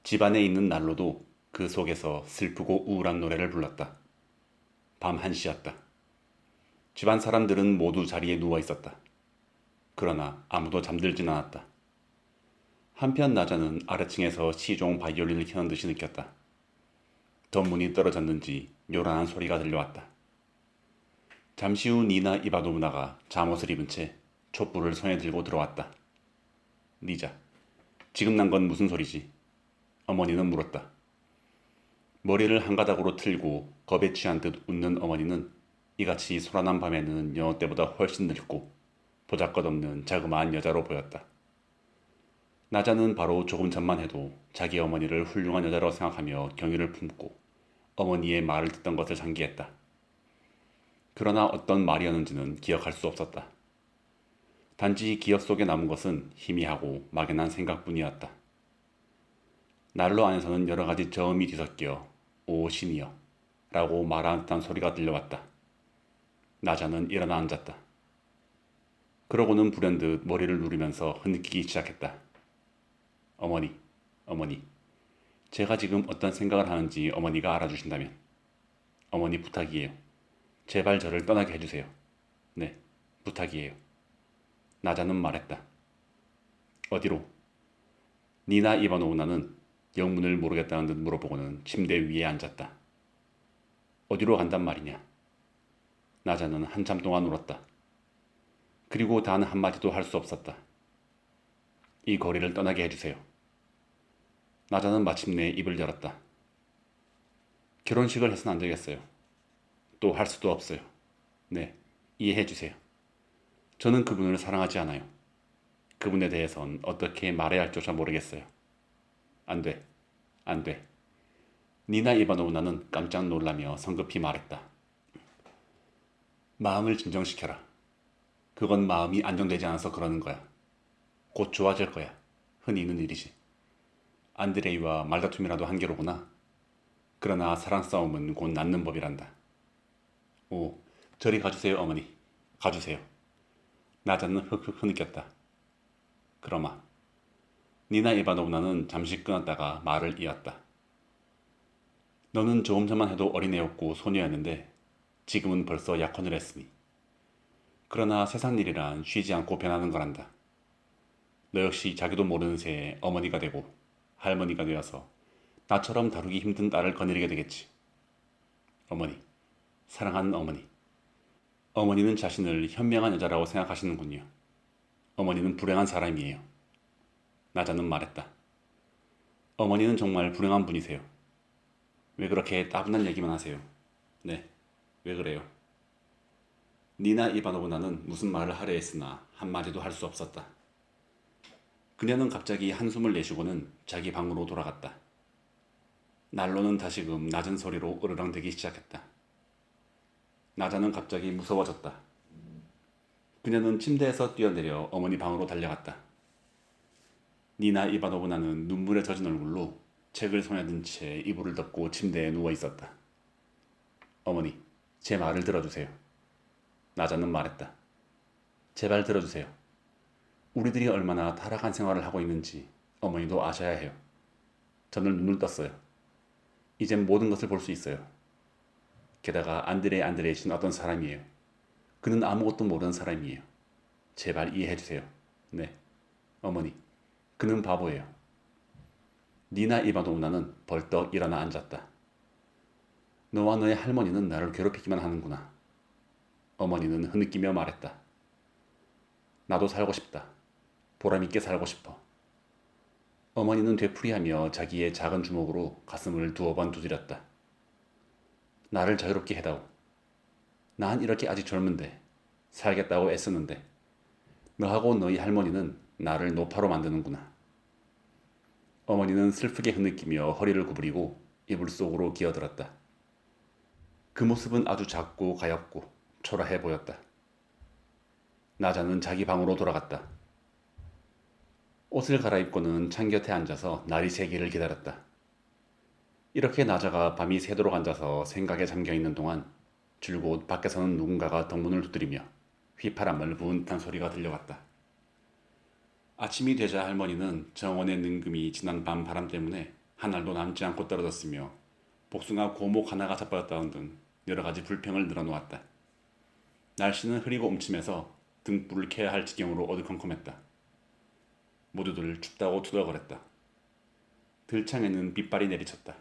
Speaker 2: 집안에 있는 난로도 그 속에서 슬프고 우울한 노래를 불렀다. 밤 1시였다. 집안 사람들은 모두 자리에 누워 있었다. 그러나 아무도 잠들진 않았다. 한편 나자는 아래층에서 시종 바이올린을 켜는 듯이 느꼈다. 덧문이 떨어졌는지 요란한 소리가 들려왔다. 잠시 후 니나 이바노브나가 잠옷을 입은 채 촛불을 손에 들고 들어왔다. 리자, 지금 난 건 무슨 소리지? 어머니는 물었다. 머리를 한 가닥으로 틀고 겁에 취한 듯 웃는 어머니는 이같이 소란한 밤에는 여느 때보다 훨씬 늙고 보잘것없는 자그마한 여자로 보였다. 나자는 바로 조금 전만 해도 자기 어머니를 훌륭한 여자로 생각하며 경의를 품고 어머니의 말을 듣던 것을 상기했다. 그러나 어떤 말이었는지는 기억할 수 없었다. 단지 기억 속에 남은 것은 희미하고 막연한 생각뿐이었다. 난로 안에서는 여러 가지 저음이 뒤섞여 오 신이여 라고 말하는 듯한 소리가 들려왔다. 나자는 일어나 앉았다. 그러고는 불현듯 머리를 누르면서 흐느끼기 시작했다. 어머니, 어머니. 제가 지금 어떤 생각을 하는지 어머니가 알아주신다면 어머니 부탁이에요. 제발 저를 떠나게 해주세요. 네, 부탁이에요. 나자는 말했다. 어디로? 니나 이바노브나는 영문을 모르겠다는 듯 물어보고는 침대 위에 앉았다. 어디로 간단 말이냐? 나자는 한참 동안 울었다. 그리고 단 한마디도 할 수 없었다. 이 거리를 떠나게 해주세요. 나자는 마침내 입을 열었다. 결혼식을 해서는 안 되겠어요. 또 할 수도 없어요. 네, 이해해주세요. 저는 그분을 사랑하지 않아요. 그분에 대해선 어떻게 말해야 할지조차 모르겠어요. 안 돼. 안 돼. 니나 이바노브나는 깜짝 놀라며 성급히 말했다. 마음을 진정시켜라. 그건 마음이 안정되지 않아서 그러는 거야. 곧 좋아질 거야. 흔히 있는 일이지. 안드레이와 말다툼이라도 한 게로구나. 그러나 사랑 싸움은 곧 낫는 법이란다. 오, 저리 가주세요, 어머니. 가주세요. 나자는 흑흑 흐느꼈다. 그러마. 니나 이바노브나는 잠시 끊었다가 말을 이었다. 너는 조금 전만 해도 어린애였고 소녀였는데 지금은 벌써 약혼을 했으니. 그러나 세상 일이란 쉬지 않고 변하는 거란다. 너 역시 자기도 모르는 새에 어머니가 되고 할머니가 되어서 나처럼 다루기 힘든 딸을 거느리게 되겠지. 어머니, 사랑하는 어머니. 어머니는 자신을 현명한 여자라고 생각하시는군요. 어머니는 불행한 사람이에요. 나자는 말했다. 어머니는 정말 불행한 분이세요. 왜 그렇게 따분한 얘기만 하세요? 네, 왜 그래요? 니나 이바노브나는 무슨 말을 하려 했으나 한마디도 할 수 없었다. 그녀는 갑자기 한숨을 내쉬고는 자기 방으로 돌아갔다. 난로는 다시금 낮은 소리로 으르렁대기 시작했다. 나자는 갑자기 무서워졌다. 그녀는 침대에서 뛰어내려 어머니 방으로 달려갔다. 니나 이바노브나는 눈물에 젖은 얼굴로 책을 손에 든 채 이불을 덮고 침대에 누워 있었다. 어머니, 제 말을 들어주세요. 나자는 말했다. 제발 들어주세요. 우리들이 얼마나 타락한 생활을 하고 있는지 어머니도 아셔야 해요. 저는 눈을 떴어요. 이젠 모든 것을 볼 수 있어요. 게다가 안드레이신 어떤 사람이에요. 그는 아무것도 모르는 사람이에요. 제발 이해해주세요. 네, 어머니, 그는 바보예요. 니나 이바노브나는 벌떡 일어나 앉았다. 너와 너의 할머니는 나를 괴롭히기만 하는구나. 어머니는 흐느끼며 말했다. 나도 살고 싶다. 보람있게 살고 싶어. 어머니는 되풀이하며 자기의 작은 주먹으로 가슴을 두어 번 두드렸다. 나를 자유롭게 해다오. 난 이렇게 아직 젊은데 살겠다고 애쓰는데 너하고 너희 할머니는 나를 노파로 만드는구나. 어머니는 슬프게 흐느끼며 허리를 구부리고 이불 속으로 기어들었다. 그 모습은 아주 작고 가엾고 초라해 보였다. 나자는 자기 방으로 돌아갔다. 옷을 갈아입고는 창 곁에 앉아서 날이 새기를 기다렸다. 이렇게 나자가 밤이 새도록 앉아서 생각에 잠겨있는 동안 줄곧 밖에서는 누군가가 덕문을 두드리며 휘파람을 부은 듯한 소리가 들려왔다. 아침이 되자 할머니는 정원의 능금이 지난 밤 바람 때문에 한 알도 남지 않고 떨어졌으며 복숭아 고목 하나가 자빠졌다는 등 여러 가지 불평을 늘어놓았다. 날씨는 흐리고 움츠면서 등불을 켜야 할 지경으로 어두컴컴했다. 모두들 춥다고 투덜거렸다. 들창에는 빗발이 내리쳤다.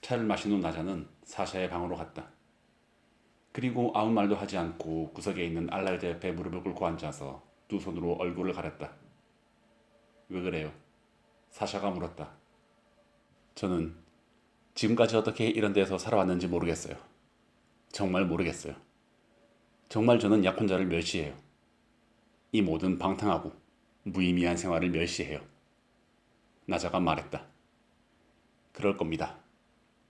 Speaker 2: 차를 마신 후 나자는 사샤의 방으로 갔다. 그리고 아무 말도 하지 않고 구석에 있는 알라르자 옆에 무릎을 꿇고 앉아서 두 손으로 얼굴을 가렸다. 왜 그래요? 사샤가 물었다. 저는 지금까지 어떻게 이런 데서 살아왔는지 모르겠어요. 정말 모르겠어요. 정말 저는 약혼자를 멸시해요. 이 모든 방탕하고 무의미한 생활을 멸시해요. 나자가 말했다. 그럴 겁니다.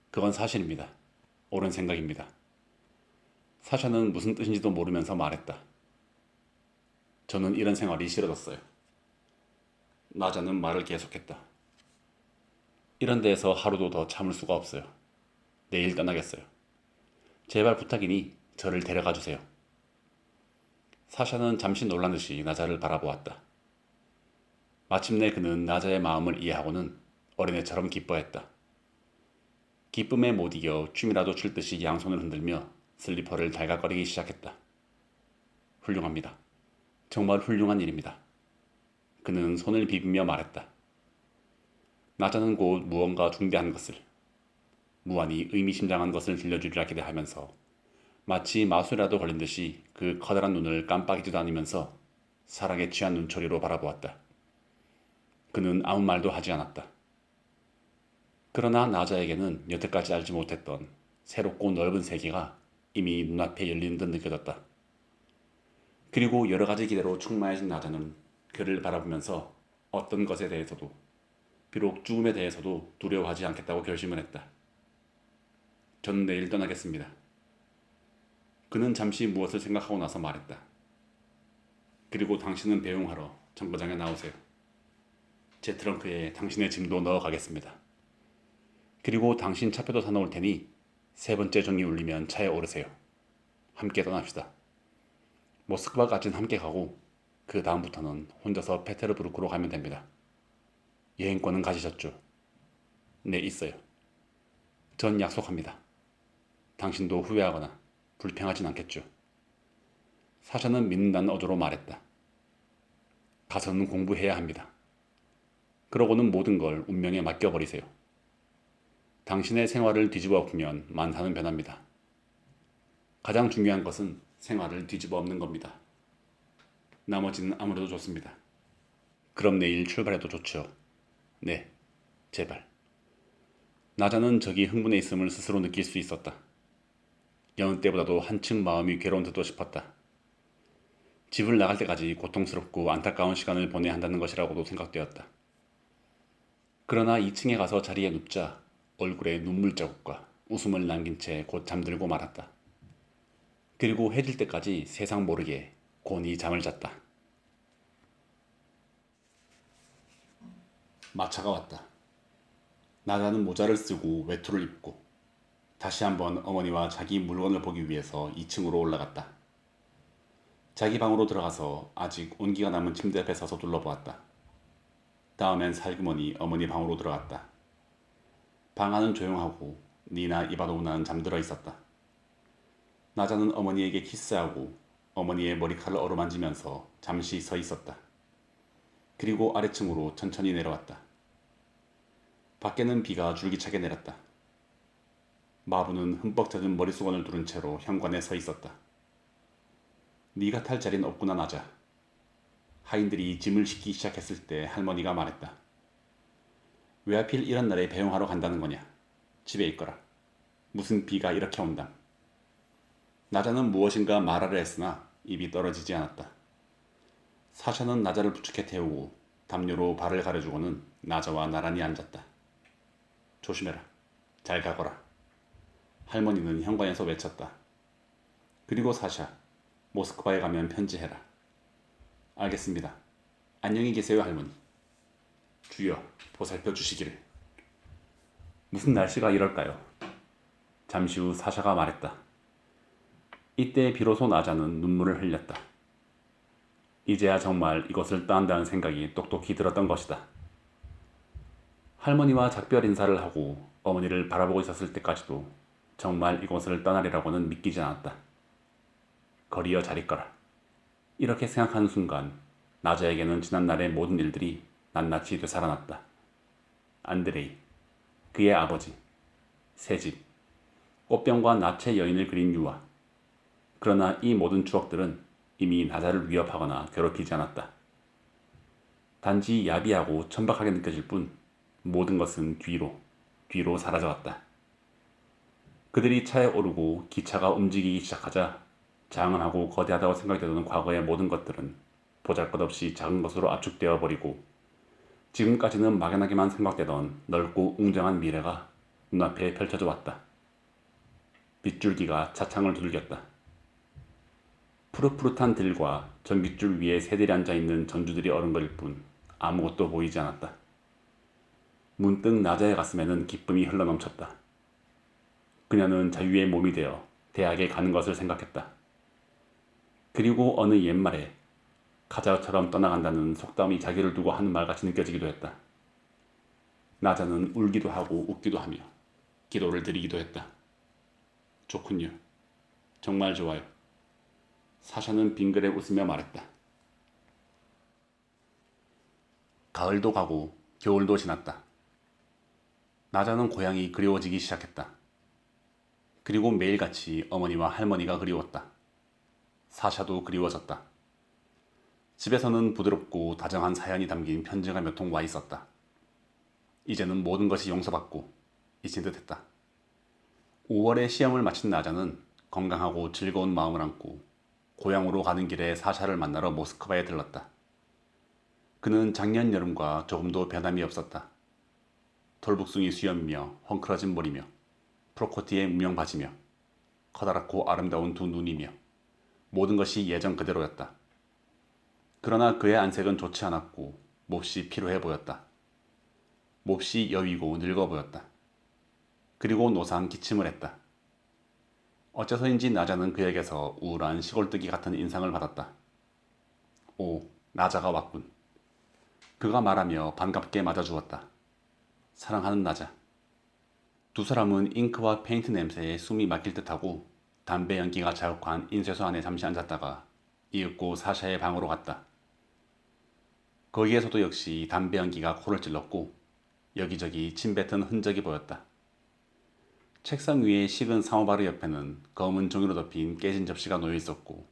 Speaker 2: 그건 사실입니다. 옳은 생각입니다. 사샤는 무슨 뜻인지도 모르면서 말했다. 저는 이런 생활이 싫어졌어요. 나자는 말을 계속했다. 이런 데에서 하루도 더 참을 수가 없어요. 내일 떠나겠어요. 제발 부탁이니 저를 데려가 주세요. 사샤는 잠시 놀란 듯이 나자를 바라보았다. 마침내 그는 나자의 마음을 이해하고는 어린애처럼 기뻐했다. 기쁨에 못 이겨 춤이라도 출 듯이 양손을 흔들며 슬리퍼를 달각거리기 시작했다. 훌륭합니다. 정말 훌륭한 일입니다. 그는 손을 비비며 말했다. 나자는 곧 무언가 중대한 것을, 무한히 의미심장한 것을 들려주리라 기대하면서 마치 마술이라도 걸린 듯이 그 커다란 눈을 깜빡이지도 않으면서 사랑에 취한 눈초리로 바라보았다. 그는 아무 말도 하지 않았다. 그러나 나자에게는 여태까지 알지 못했던 새롭고 넓은 세계가 이미 눈앞에 열리는 듯 느껴졌다. 그리고 여러 가지 기대로 충만해진 나자는 그를 바라보면서 어떤 것에 대해서도, 비록 죽음에 대해서도 두려워하지 않겠다고 결심을 했다. 저는 내일 떠나겠습니다. 그는 잠시 무엇을 생각하고 나서 말했다. 그리고 당신은 배웅하러 정거장에 나오세요. 제 트렁크에 당신의 짐도 넣어 가겠습니다. 그리고 당신 차표도 사놓을 테니 세 번째 종이 울리면 차에 오르세요. 함께 떠납시다. 모스크바까지는 함께 가고 그 다음부터는 혼자서 페테르부르크로 가면 됩니다. 여행권은 가지셨죠? 네, 있어요. 전 약속합니다. 당신도 후회하거나 불평하진 않겠죠? 사샤는 믿는다는 어조로 말했다. 가서는 공부해야 합니다. 그러고는 모든 걸 운명에 맡겨버리세요. 당신의 생활을 뒤집어 엎으면 만사는 변합니다. 가장 중요한 것은 생활을 뒤집어 엎는 겁니다. 나머지는 아무래도 좋습니다. 그럼 내일 출발해도 좋죠? 네, 제발. 나자는 적이 흥분해 있음을 스스로 느낄 수 있었다. 여느 때보다도 한층 마음이 괴로운 듯도 싶었다. 집을 나갈 때까지 고통스럽고 안타까운 시간을 보내야 한다는 것이라고도 생각되었다. 그러나 2층에 가서 자리에 눕자 얼굴에 눈물 자국과 웃음을 남긴 채 곧 잠들고 말았다. 그리고 해질 때까지 세상 모르게 곤히 잠을 잤다. 마차가 왔다. 나자는 모자를 쓰고 외투를 입고 다시 한번 어머니와 자기 물건을 보기 위해서 2층으로 올라갔다. 자기 방으로 들어가서 아직 온기가 남은 침대 앞에 서서 둘러보았다. 다음엔 살그머니 어머니 방으로 들어갔다. 방 안은 조용하고 니나 이바노브나는 잠들어 있었다. 나자는 어머니에게 키스하고 어머니의 머리칼을 어루만지면서 잠시 서 있었다. 그리고 아래층으로 천천히 내려왔다. 밖에는 비가 줄기차게 내렸다. 마부는 흠뻑 젖은 머리수건을 두른 채로 현관에 서 있었다. 네가 탈 자리는 없구나 나자. 하인들이 짐을 싣기 시작했을 때 할머니가 말했다. 왜 하필 이런 날에 배웅하러 간다는 거냐. 집에 있거라. 무슨 비가 이렇게 온담. 나자는 무엇인가 말하려 했으나 입이 떨어지지 않았다. 사샤는 나자를 부축해 태우고 담요로 발을 가려주고는 나자와 나란히 앉았다. 조심해라. 잘 가거라. 할머니는 현관에서 외쳤다. 그리고 사샤, 모스크바에 가면 편지해라. 알겠습니다. 안녕히 계세요, 할머니. 주여, 보살펴 주시기를. 무슨 날씨가 이럴까요? 잠시 후 사샤가 말했다. 이때 비로소 나자는 눈물을 흘렸다. 이제야 정말 이것을 떠난다는 생각이 똑똑히 들었던 것이다. 할머니와 작별 인사를 하고 어머니를 바라보고 있었을 때까지도 정말 이곳을 떠나리라고는 믿기지 않았다. 거리여 잘 있거라. 이렇게 생각하는 순간 나자에게는 지난날의 모든 일들이 낱낱이 되살아났다. 안드레이, 그의 아버지, 새집, 꽃병과 나체 여인을 그린 유화. 그러나 이 모든 추억들은 이미 나자를 위협하거나 괴롭히지 않았다. 단지 야비하고 천박하게 느껴질 뿐 모든 것은 뒤로 사라져갔다. 그들이 차에 오르고 기차가 움직이기 시작하자 장엄하고 거대하다고 생각되던 과거의 모든 것들은 보잘것없이 작은 것으로 압축되어 버리고 지금까지는 막연하게만 생각되던 넓고 웅장한 미래가 눈앞에 펼쳐져 왔다. 빗줄기가 차창을 두들겼다. 푸릇푸릇한 들과 전깃줄 위에 새들이 앉아있는 전주들이 어른거릴 뿐 아무것도 보이지 않았다. 문득 나자의 가슴에는 기쁨이 흘러넘쳤다. 그녀는 자유의 몸이 되어 대학에 가는 것을 생각했다. 그리고 어느 옛말에 가자처럼 떠나간다는 속담이 자기를 두고 하는 말같이 느껴지기도 했다. 나자는 울기도 하고 웃기도 하며 기도를 드리기도 했다. 좋군요. 정말 좋아요. 사샤는 빙그레 웃으며 말했다. 가을도 가고 겨울도 지났다. 나자는 고향이 그리워지기 시작했다. 그리고 매일같이 어머니와 할머니가 그리웠다. 사샤도 그리워졌다. 집에서는 부드럽고 다정한 사연이 담긴 편지가 몇 통 와 있었다. 이제는 모든 것이 용서받고 잊힌 듯했다. 5월에 시험을 마친 나자는 건강하고 즐거운 마음을 안고 고향으로 가는 길에 사샤를 만나러 모스크바에 들렀다. 그는 작년 여름과 조금도 변함이 없었다. 털북숭이 수염이며 헝클어진 머리며 프로코티의 무명 바지며 커다랗고 아름다운 두 눈이며 모든 것이 예전 그대로였다. 그러나 그의 안색은 좋지 않았고 몹시 피로해 보였다. 몹시 여위고 늙어 보였다. 그리고 노상 기침을 했다. 어째서인지 나자는 그에게서 우울한 시골뜨기 같은 인상을 받았다. 오, 나자가 왔군. 그가 말하며 반갑게 맞아주었다. 사랑하는 나자. 두 사람은 잉크와 페인트 냄새에 숨이 막힐 듯하고 담배 연기가 자욱한 인쇄소 안에 잠시 앉았다가 이윽고 사샤의 방으로 갔다. 거기에서도 역시 담배 연기가 코를 찔렀고 여기저기 침 뱉은 흔적이 보였다. 책상 위에 식은 사모바르 옆에는 검은 종이로 덮인 깨진 접시가 놓여 있었고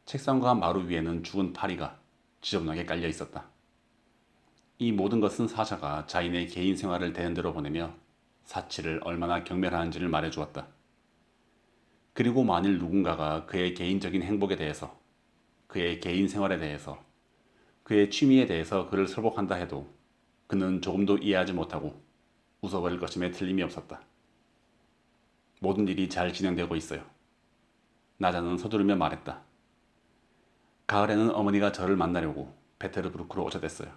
Speaker 2: 책상과 마루 위에는 죽은 파리가 지저분하게 깔려 있었다. 이 모든 것은 사샤가 자인의 개인 생활을 되는 대로 보내며 사치를 얼마나 경멸하는지를 말해주었다. 그리고 만일 누군가가 그의 개인적인 행복에 대해서, 그의 개인 생활에 대해서, 그의 취미에 대해서 그를 설복한다 해도 그는 조금도 이해하지 못하고 웃어버릴 것임에 틀림이 없었다. 모든 일이 잘 진행되고 있어요. 나자는 서두르며 말했다. 가을에는 어머니가 저를 만나려고 페테르부르크로 오셨댔어요.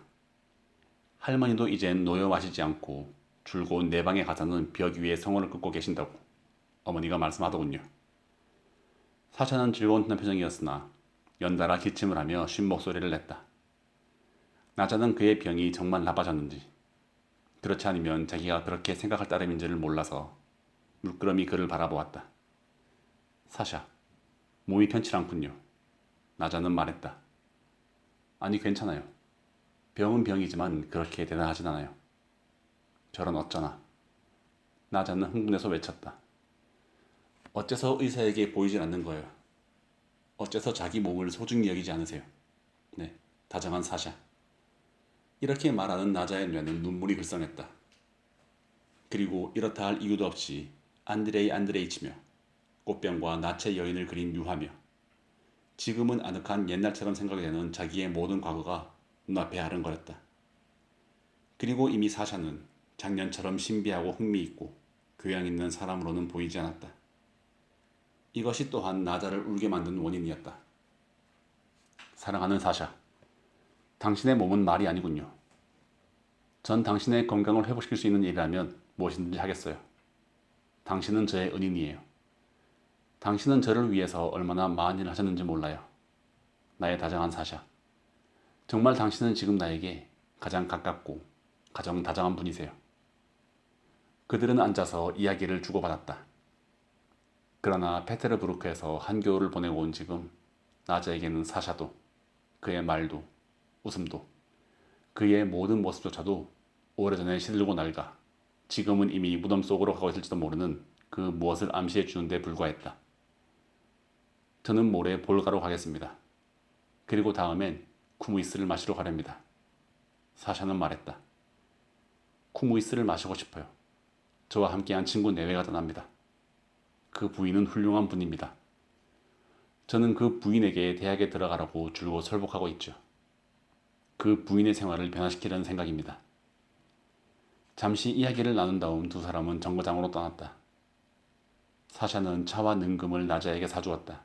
Speaker 2: 할머니도 이젠 노여 마시지 않고 줄곧 내 방에 가서는 벽 위에 성호를 긋고 계신다고 어머니가 말씀하더군요. 사샤는 즐거운 듯한 표정이었으나 연달아 기침을 하며 쉰 목소리를 냈다. 나자는 그의 병이 정말 나빠졌는지 그렇지 않으면 자기가 그렇게 생각할 따름인지를 몰라서 물끄러미 그를 바라보았다. 사샤, 몸이 편치 않군요. 나자는 말했다. 아니 괜찮아요. 병은 병이지만 그렇게 대단하진 않아요. 저런 어쩌나. 나자는 흥분해서 외쳤다. 어째서 의사에게 보이질 않는 거예요? 어째서 자기 몸을 소중히 여기지 않으세요? 네, 다정한 사샤. 이렇게 말하는 나자의 눈에는 눈물이 글썽했다. 그리고 이렇다 할 이유도 없이 안드레이 안드레이치며 꽃병과 나체 여인을 그린 유하며 지금은 아늑한 옛날처럼 생각이 되는 자기의 모든 과거가 눈앞에 아른거렸다. 그리고 이미 사샤는 작년처럼 신비하고 흥미있고 교양 있는 사람으로는 보이지 않았다. 이것이 또한 나자를 울게 만든 원인이었다. 사랑하는 사샤, 당신의 몸은 말이 아니군요. 전 당신의 건강을 회복시킬 수 있는 일이라면 무엇이든지 하겠어요. 당신은 저의 은인이에요. 당신은 저를 위해서 얼마나 많은 일을 하셨는지 몰라요. 나의 다정한 사샤. 정말 당신은 지금 나에게 가장 가깝고 가장 다정한 분이세요. 그들은 앉아서 이야기를 주고받았다. 그러나 페테르부르크에서 한겨울을 보내고 온 지금 나자에게는 사샤도 그의 말도 웃음도 그의 모든 모습조차도 오래전에 시들고 낡아 지금은 이미 무덤 속으로 가고 있을지도 모르는 그 무엇을 암시해 주는 데 불과했다. 저는 모레 볼가로 가겠습니다. 그리고 다음엔 쿠무이스를 마시러 가렵니다. 사샤는 말했다. 쿠무이스를 마시고 싶어요. 저와 함께한 친구 내외가 떠납니다. 그 부인은 훌륭한 분입니다. 저는 그 부인에게 대학에 들어가라고 줄곧 설복하고 있죠. 그 부인의 생활을 변화시키려는 생각입니다. 잠시 이야기를 나눈 다음 두 사람은 정거장으로 떠났다. 사샤는 차와 능금을 나자에게 사주었다.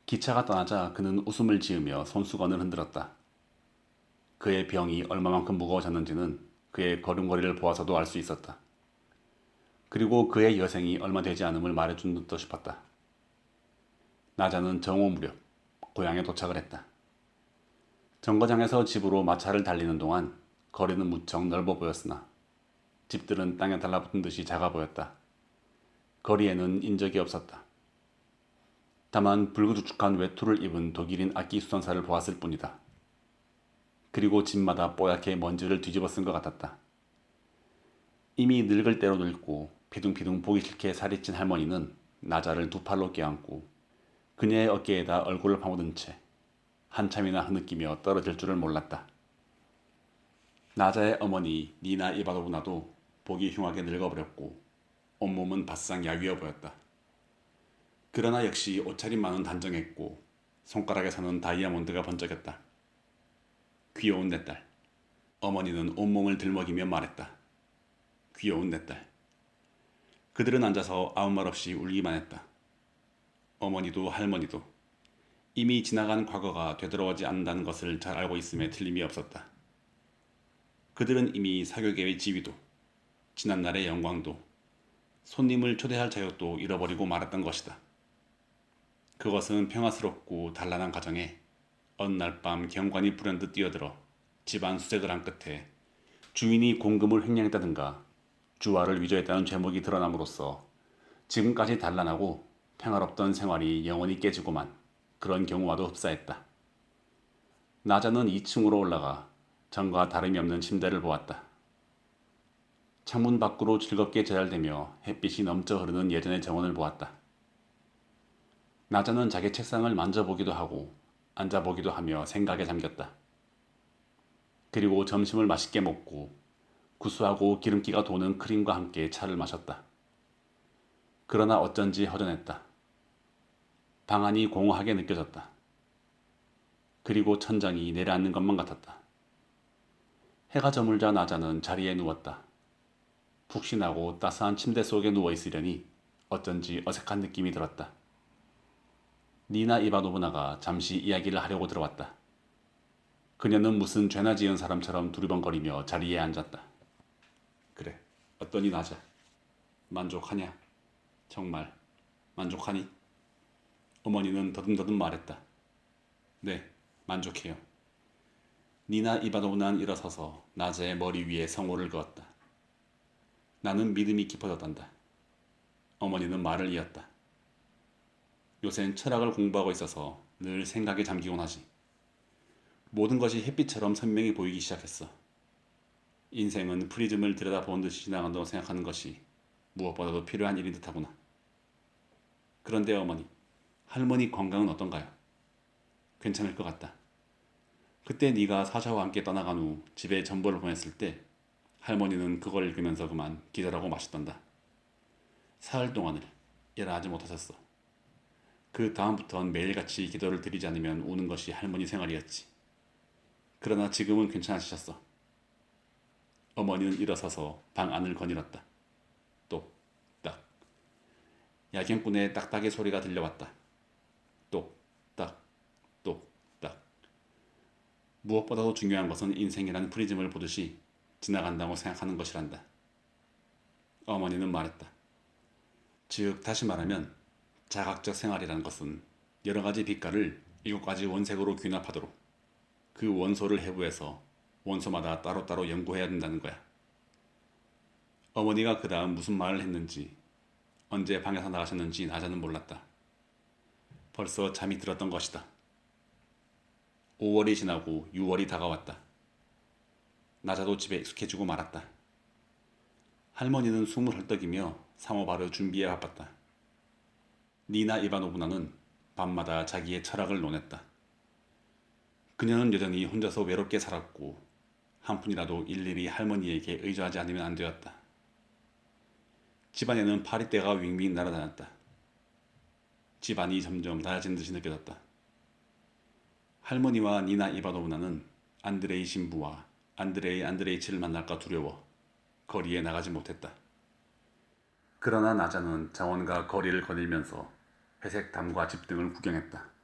Speaker 2: 기차가 떠나자 그는 웃음을 지으며 손수건을 흔들었다. 그의 병이 얼마만큼 무거워졌는지는 그의 걸음걸이를 보아서도 알 수 있었다. 그리고 그의 여생이 얼마 되지 않음을 말해준 듯도 싶었다. 나자는 정오 무렵 고향에 도착을 했다. 정거장에서 집으로 마차를 달리는 동안 거리는 무척 넓어 보였으나 집들은 땅에 달라붙은 듯이 작아 보였다. 거리에는 인적이 없었다. 다만 불구죽죽한 외투를 입은 독일인 악기 수선사를 보았을 뿐이다. 그리고 집마다 뽀얗게 먼지를 뒤집어 쓴 것 같았다. 이미 늙을 대로 늙고 피둥피둥 보기 싫게 살이 찐 할머니는 나자를 두 팔로 껴안고 그녀의 어깨에다 얼굴을 파묻은 채 한참이나 흐느끼며 떨어질 줄을 몰랐다. 나자의 어머니 니나 이바도브나도 보기 흉하게 늙어버렸고 온몸은 바싹 야위어 보였다. 그러나 역시 옷차림만은 단정했고 손가락에서는 다이아몬드가 번쩍였다. 귀여운 내 딸. 어머니는 온몸을 들먹이며 말했다. 귀여운 내 딸. 그들은 앉아서 아무 말 없이 울기만 했다. 어머니도 할머니도 이미 지나간 과거가 되돌아오지 않는다는 것을 잘 알고 있음에 틀림이 없었다. 그들은 이미 사교계의 지위도 지난날의 영광도 손님을 초대할 자격도 잃어버리고 말았던 것이다. 그것은 평화스럽고 단란한 가정에 어느 날 밤 경관이 불현듯 뛰어들어 집안 수색을 한 끝에 주인이 공금을 횡령했다든가 주화를 위조했다는 죄목이 드러남으로써 지금까지 단란하고 평화롭던 생활이 영원히 깨지고만 그런 경우와도 흡사했다. 나자는 2층으로 올라가 전과 다름이 없는 침대를 보았다. 창문 밖으로 즐겁게 제잘되며 햇빛이 넘쳐 흐르는 예전의 정원을 보았다. 나자는 자기 책상을 만져보기도 하고 앉아보기도 하며 생각에 잠겼다. 그리고 점심을 맛있게 먹고 구수하고 기름기가 도는 크림과 함께 차를 마셨다. 그러나 어쩐지 허전했다. 방 안이 공허하게 느껴졌다. 그리고 천장이 내려앉는 것만 같았다. 해가 저물자 나자는 자리에 누웠다. 푹신하고 따스한 침대 속에 누워있으려니 어쩐지 어색한 느낌이 들었다. 니나 이바노브나가 잠시 이야기를 하려고 들어왔다. 그녀는 무슨 죄나 지은 사람처럼 두리번거리며 자리에 앉았다. 그래, 어떠니 나자? 만족하냐? 정말 만족하니? 어머니는 더듬더듬 말했다. 네, 만족해요. 니나 이바노브나는 일어서서 나자의 머리 위에 성호를 그었다. 나는 믿음이 깊어졌단다. 어머니는 말을 이었다. 요샌 철학을 공부하고 있어서 늘 생각에 잠기곤 하지. 모든 것이 햇빛처럼 선명히 보이기 시작했어. 인생은 프리즘을 들여다보는 듯이 지나간다고 생각하는 것이 무엇보다도 필요한 일인 듯하구나. 그런데 어머니, 할머니 건강은 어떤가요? 괜찮을 것 같다. 그때 네가 사샤와 함께 떠나간 후 집에 전보를 보냈을 때 할머니는 그걸 읽으면서 그만 기절하고 마시던다. 사흘 동안을 일어나지 못하셨어. 그 다음부턴 매일같이 기도를 드리지 않으면 우는 것이 할머니 생활이었지. 그러나 지금은 괜찮아지셨어. 어머니는 일어서서 방 안을 거닐었다. 똑딱. 야경꾼의 딱딱이 소리가 들려왔다. 똑딱, 똑딱. 무엇보다도 중요한 것은 인생이란 프리즘을 보듯이 지나간다고 생각하는 것이란다. 어머니는 말했다. 즉 다시 말하면 자각적 생활이라는 것은 여러 가지 빛깔을 7가지 원색으로 귀납하도록 그 원소를 해부해서 원소마다 따로따로 연구해야 된다는 거야. 어머니가 그 다음 무슨 말을 했는지 언제 방에서 나가셨는지 나자는 몰랐다. 벌써 잠이 들었던 것이다. 5월이 지나고 6월이 다가왔다. 나자도 집에 익숙해지고 말았다. 할머니는 숨을 헐떡이며 사모발을 준비에 바빴다. 니나 이바노브나는 밤마다 자기의 철학을 논했다. 그녀는 여전히 혼자서 외롭게 살았고 한 푼이라도 일일이 할머니에게 의존하지 않으면 안 되었다. 집안에는 파리떼가 윙윙 날아다녔다. 집안이 점점 낮아진 듯이 느껴졌다. 할머니와 니나 이바노브나는 안드레이 신부와 안드레이 안드레이치를 만날까 두려워 거리에 나가지 못했다. 그러나 나자는 정원과 거리를 거닐면서 회색 담과 집 등을 구경했다.